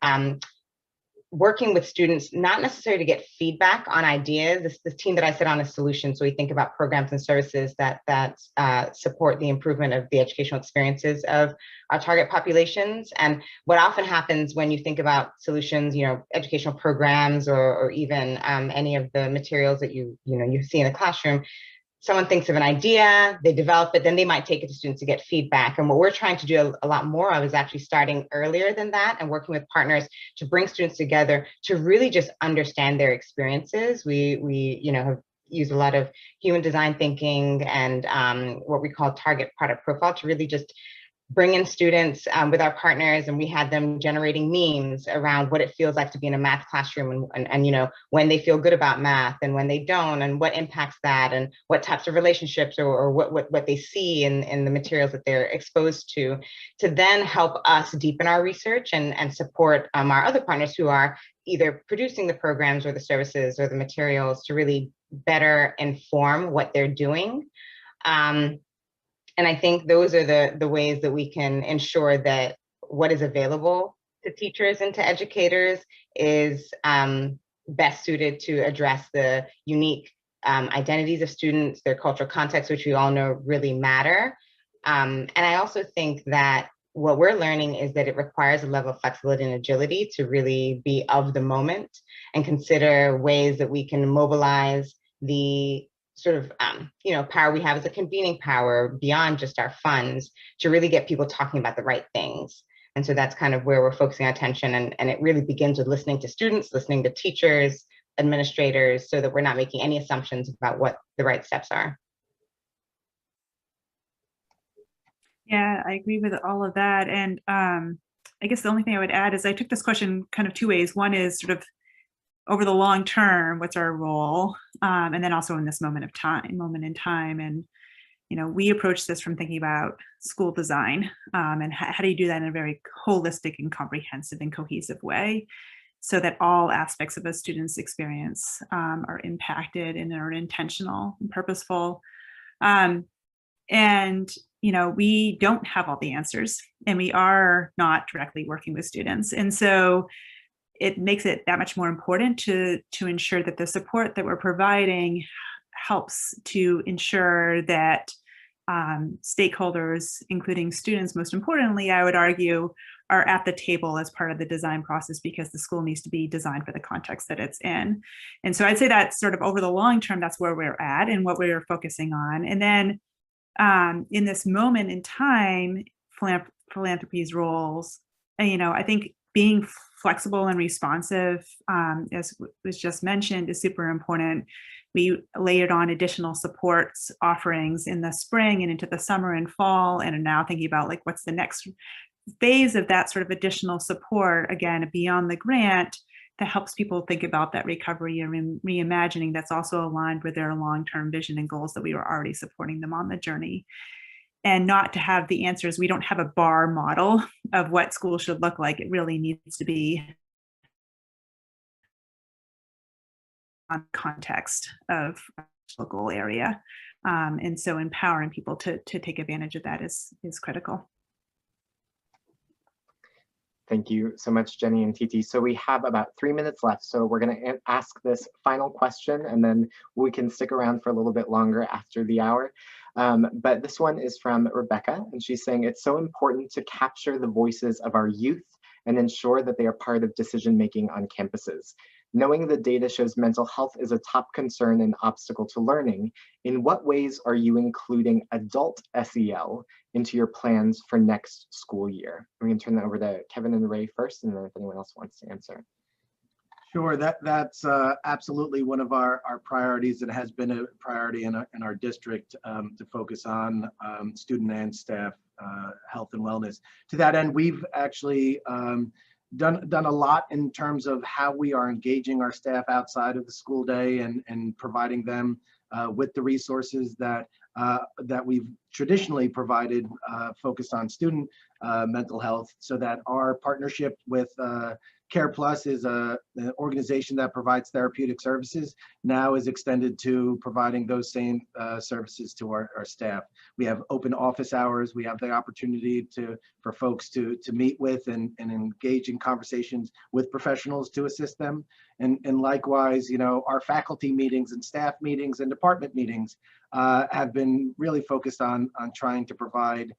working with students, not necessarily to get feedback on ideas. This team that I sit on is solutions. So we think about programs and services that support the improvement of the educational experiences of our target populations. And what often happens when you think about solutions, educational programs or even any of the materials that you see in the classroom, someone thinks of an idea, they develop it, then they might take it to students to get feedback. And what we're trying to do a lot more of is actually starting earlier than that and working with partners to bring students together to really just understand their experiences. We have used a lot of human design thinking and what we call target product profile to really just bring in students with our partners, and we had them generating memes around what it feels like to be in a math classroom and when they feel good about math and when they don't, and what impacts that, and what types of relationships or what they see in the materials that they're exposed to then help us deepen our research and support our other partners who are either producing the programs or the services or the materials to really better inform what they're doing. And I think those are the ways that we can ensure that what is available to teachers and to educators is best suited to address the unique identities of students, their cultural context, which we all know really matter. And I also think that what we're learning is that it requires a level of flexibility and agility to really be of the moment and consider ways that we can mobilize the sort of power we have as a convening power beyond just our funds to really get people talking about the right things. And so that's kind of where we're focusing our attention, and it really begins with listening to students, listening to teachers, administrators, so that we're not making any assumptions about what the right steps are. Yeah, I agree with all of that. And I guess the only thing I would add is I took this question kind of two ways. One is sort of over the long term, what's our role? And then also in this moment in time. And, we approach this from thinking about school design and how do you do that in a very holistic and comprehensive and cohesive way so that all aspects of a student's experience are impacted and are intentional and purposeful. And, we don't have all the answers, and we are not directly working with students. And so it makes it that much more important to ensure that the support that we're providing helps to ensure that stakeholders, including students, most importantly, I would argue, are at the table as part of the design process, because the school needs to be designed for the context that it's in. And so I'd say that sort of over the long term, that's where we're at and what we're focusing on. And then in this moment in time, philanthropy's roles, I think being flexible and responsive, as was just mentioned, is super important. We layered on additional supports offerings in the spring and into the summer and fall, and are now thinking about like what's the next phase of that sort of additional support, again, beyond the grant, that helps people think about that recovery and reimagining that's also aligned with their long-term vision and goals that we were already supporting them on the journey. And not to have the answers. We don't have a bar model of what school should look like. It really needs to be on context of local area. And so empowering people to take advantage of that is critical. Thank you so much, Jenny and Titi. So we have about 3 minutes left. So we're going to ask this final question, and then we can stick around for a little bit longer after the hour. But this one is from Rebecca, and she's saying, it's so important to capture the voices of our youth and ensure that they are part of decision-making on campuses. Knowing the data shows mental health is a top concern and obstacle to learning, in what ways are you including adult SEL into your plans for next school year? We can turn that over to Kevin and Ray first, and then if anyone else wants to answer. Sure, that's absolutely one of our priorities. It has been a priority in our district to focus on student and staff health and wellness. To that end, we've actually done a lot in terms of how we are engaging our staff outside of the school day and providing them with the resources that we've traditionally provided focused on student mental health, so that our partnership with Care Plus is an organization that provides therapeutic services, now is extended to providing those same services to our staff. We have open office hours. We have the opportunity for folks to meet with and engage in conversations with professionals to assist them. And likewise, our faculty meetings and staff meetings and department meetings have been really focused on trying to provide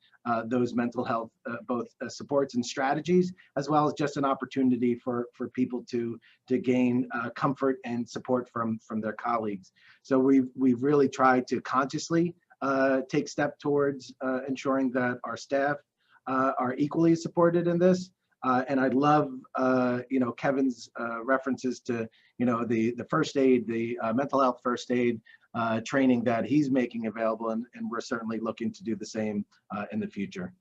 those mental health both supports and strategies, as well as just an opportunity for people to gain comfort and support from their colleagues. So we've really tried to consciously take step towards ensuring that our staff are equally supported in this. And I love, Kevin's references to, the first aid, the mental health first aid training that he's making available, and we're certainly looking to do the same in the future.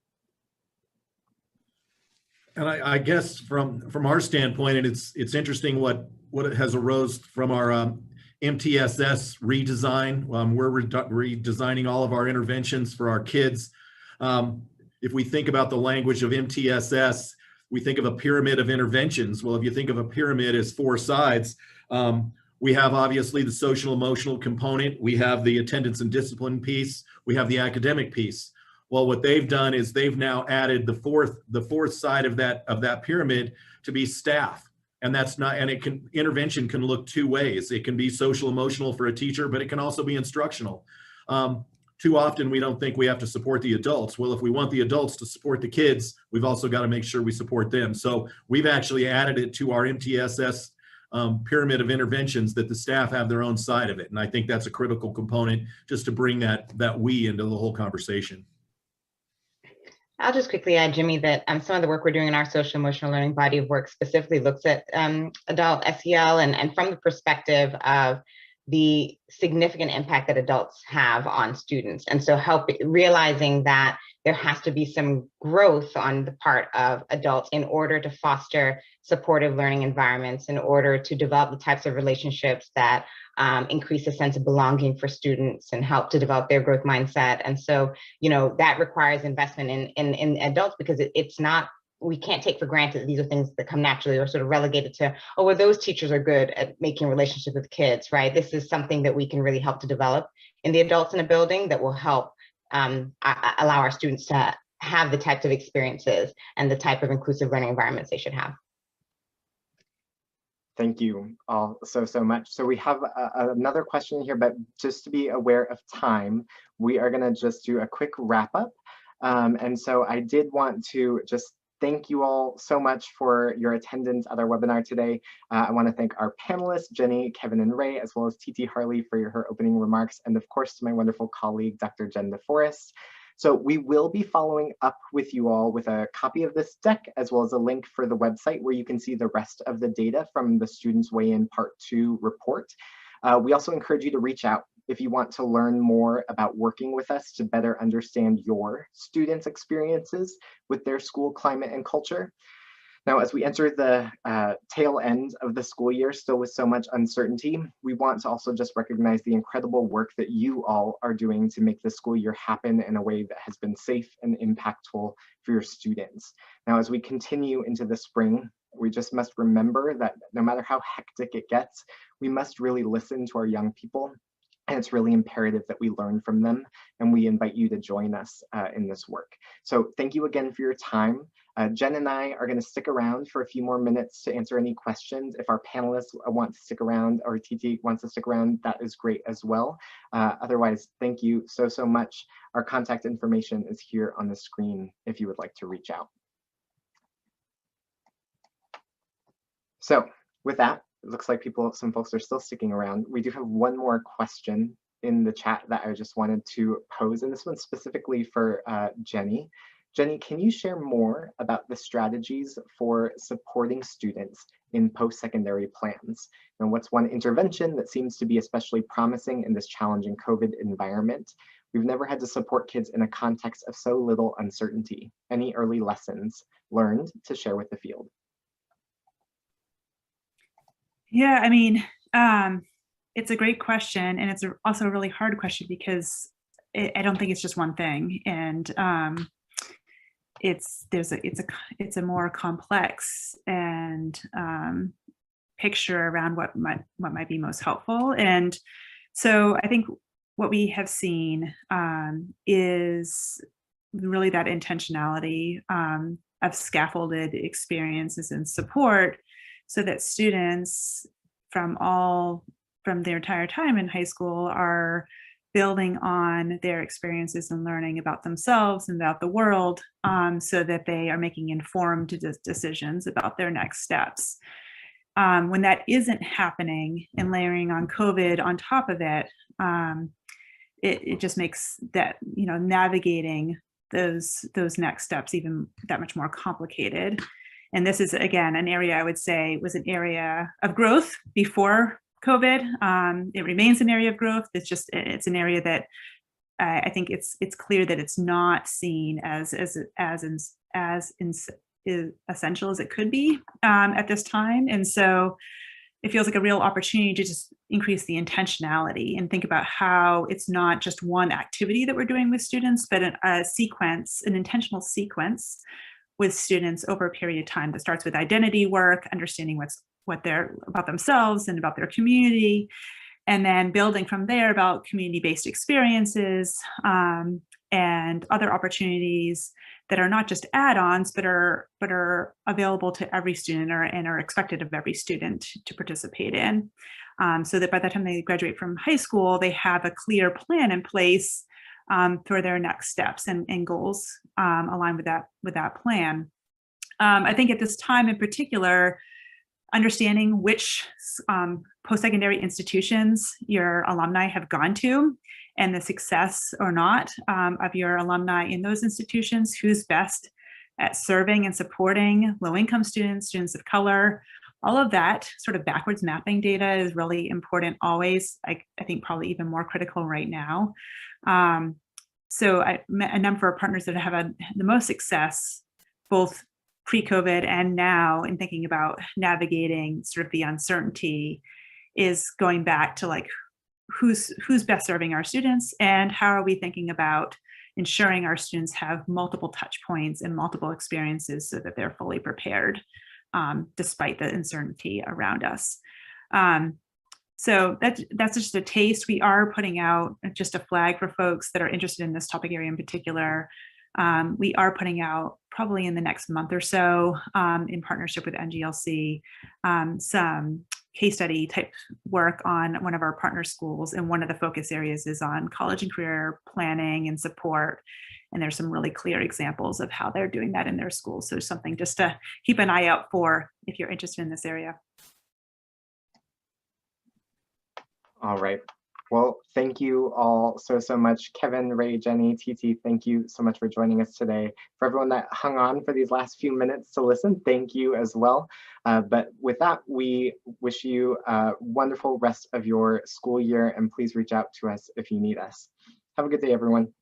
And I guess from our standpoint, and it's interesting what has arose from our MTSS redesign. We're redesigning all of our interventions for our kids. If we think about the language of MTSS, we think of a pyramid of interventions. Well, if you think of a pyramid as 4 sides, we have obviously the social emotional component, we have the attendance and discipline piece, we have the academic piece. Well, what they've done is they've now added the fourth side of that pyramid to be staff. And that's not, and intervention can look 2 ways. It can be social emotional for a teacher, but it can also be instructional. Too often we don't think we have to support the adults. Well, if we want the adults to support the kids, we've also got to make sure we support them. So we've actually added it to our MTSS pyramid of interventions, that the staff have their own side of it. And I think that's a critical component, just to bring that we into the whole conversation. I'll just quickly add, Jimmy, that some of the work we're doing in our social emotional learning body of work specifically looks at adult SEL and from the perspective of the significant impact that adults have on students. And so realizing that there has to be some growth on the part of adults in order to foster supportive learning environments, in order to develop the types of relationships that increase a sense of belonging for students and help to develop their growth mindset. And so, that requires investment in adults, because it's not, we can't take for granted that these are things that come naturally or sort of relegated to, oh, well, those teachers are good at making relationships with kids, right? This is something that we can really help to develop in the adults in a building that will help allow our students to have the types of experiences and the type of inclusive learning environments they should have. Thank you all so much. So we have another question here, but just to be aware of time, we are going to just do a quick wrap up. And so I did want to just thank you all so much for your attendance at our webinar today. I want to thank our panelists, Jenny, Kevin, and Ray, as well as Titi Harley for her opening remarks, and of course to my wonderful colleague, Dr. Jen DeForest. So we will be following up with you all with a copy of this deck, as well as a link for the website where you can see the rest of the data from the Students Weigh In Part 2 report. We also encourage you to reach out if you want to learn more about working with us to better understand your students' experiences with their school climate and culture. Now, as we enter the tail end of the school year, still with so much uncertainty, we want to also just recognize the incredible work that you all are doing to make the school year happen in a way that has been safe and impactful for your students. Now, as we continue into the spring, we just must remember that no matter how hectic it gets, we must really listen to our young people. And it's really imperative that we learn from them, and we invite you to join us in this work. So thank you again for your time. Jen and I are going to stick around for a few more minutes to answer any questions. If our panelists want to stick around, or TT wants to stick around, that is great as well. Otherwise, thank you so much. Our contact information is here on the screen if you would like to reach out. So with that, it looks like some folks are still sticking around. We do have one more question in the chat that I just wanted to pose, and this one's specifically for Jenny. Jenny, can you share more about the strategies for supporting students in post-secondary plans? And what's one intervention that seems to be especially promising in this challenging COVID environment? We've never had to support kids in a context of so little uncertainty. Any early lessons learned to share with the field? Yeah, I mean, it's a great question, and it's also a really hard question because I don't think it's just one thing, and it's a more complex and picture around what might be most helpful. And so I think what we have seen is really that intentionality of scaffolded experiences and support, so that students from their entire time in high school are building on their experiences and learning about themselves and about the world, so that they are making informed decisions about their next steps. When that isn't happening and layering on COVID on top of it, it just makes that, navigating those next steps even that much more complicated. And this is, again, an area I would say was an area of growth before COVID. It remains an area of growth. It's an area that I think it's clear that it's not seen as essential as it could be at this time. And so it feels like a real opportunity to just increase the intentionality and think about how it's not just one activity that we're doing with students, but an intentional sequence with students over a period of time that starts with identity work, understanding what they're about themselves and about their community, and then building from there about community-based experiences and other opportunities that are not just add-ons, but are available to every student and are expected of every student to participate in, so that by the time they graduate from high school, they have a clear plan in place for their next steps and goals aligned with that plan. I think at this time in particular, understanding which post-secondary institutions your alumni have gone to and the success or not of your alumni in those institutions, who's best at serving and supporting low-income students, students of color, all of that sort of backwards mapping data is really important always. I think probably even more critical right now. So a number of partners that have had the most success, both pre-COVID and now, in thinking about navigating sort of the uncertainty, is going back to like, who's best serving our students, and how are we thinking about ensuring our students have multiple touch points and multiple experiences so that they're fully prepared despite the uncertainty around us. So that's just a taste. We are putting out just a flag for folks that are interested in this topic area in particular. We are putting out probably in the next month or so, in partnership with NGLC, some case study type work on one of our partner schools. And one of the focus areas is on college and career planning and support. And there's some really clear examples of how they're doing that in their schools. So something just to keep an eye out for if you're interested in this area. All right. Well, thank you all so much. Kevin, Ray, Jenny, TT, thank you so much for joining us today. For everyone that hung on for these last few minutes to listen, thank you as well. But with that, we wish you a wonderful rest of your school year, and please reach out to us if you need us. Have a good day, everyone.